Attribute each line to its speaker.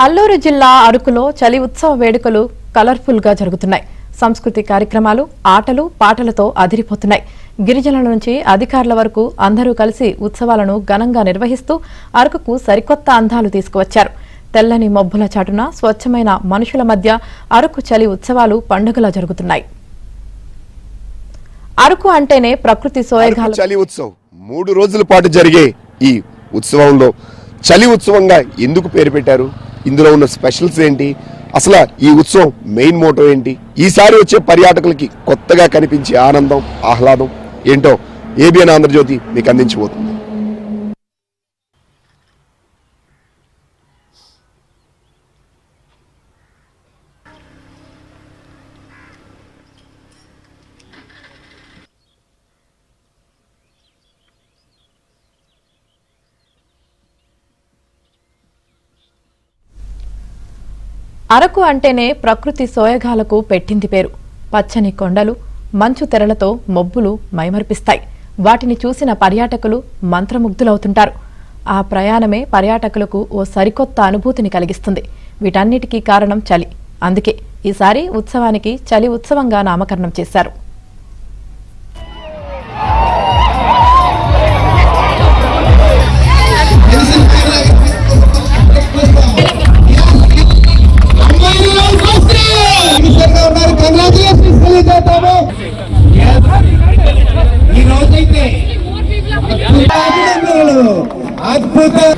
Speaker 1: అల్లూరు జిల్లా అరకులో చలి ఉత్సవ వేడుకలు కలర్ఫుల్ గా జరుగుతున్నాయి. సంస్కృతి కార్యక్రమాలు, ఆటలు, పాటలతో అదిరిపోతున్నాయి. గిరిజనుల నుంచి అధికారుల వరకు అందరూ కలిసి ఉత్సవాలను ఘనంగా నిర్వహిస్తూ అరకుకు సరికొత్త అందాలు తీసుకువచ్చారు. తెల్లని మబ్బుల చాటున స్వచ్ఛమైన మనుషుల మధ్య అరకు చలి ఉత్సవాలు పండుగలా జరుగుతున్నాయి. అరకు అంటేనే ప్రకృతి సోయగాల
Speaker 2: చలి ఉత్సవం 3 రోజుల పాటు జరిగే ఈ ఉత్సవంలో చలి ఉత్సవంగా ఎందుకు పేరు పెట్టారు? ఇందులో ఉన్న స్పెషల్స్ ఏంటి? అసలు ఈ ఉత్సవం మెయిన్ మోటో ఏంటి? ఈసారి వచ్చే పర్యాటకులకి కొత్తగా కనిపించే ఆనందం, ఆహ్లాదం ఏంటో ఏబిఎన్ ఆంధ్రజ్యోతి మీకు అందించబోతుంది.
Speaker 1: అరకు అంటేనే ప్రకృతి సోయగాలకు పెట్టింది పేరు. పచ్చని కొండలు, మంచు తెరలతో మబ్బులు మైమర్పిస్తాయి. వాటిని చూసిన పర్యాటకులు మంత్రముగ్ధులవుతుంటారు. ఆ ప్రయాణమే పర్యాటకులకు ఓ సరికొత్త అనుభూతిని కలిగిస్తుంది. వీటన్నిటికీ కారణం చలి. అందుకే ఈసారి ఉత్సవానికి చలి ఉత్సవంగా నామకరణం చేశారు.
Speaker 3: అద్భుతం.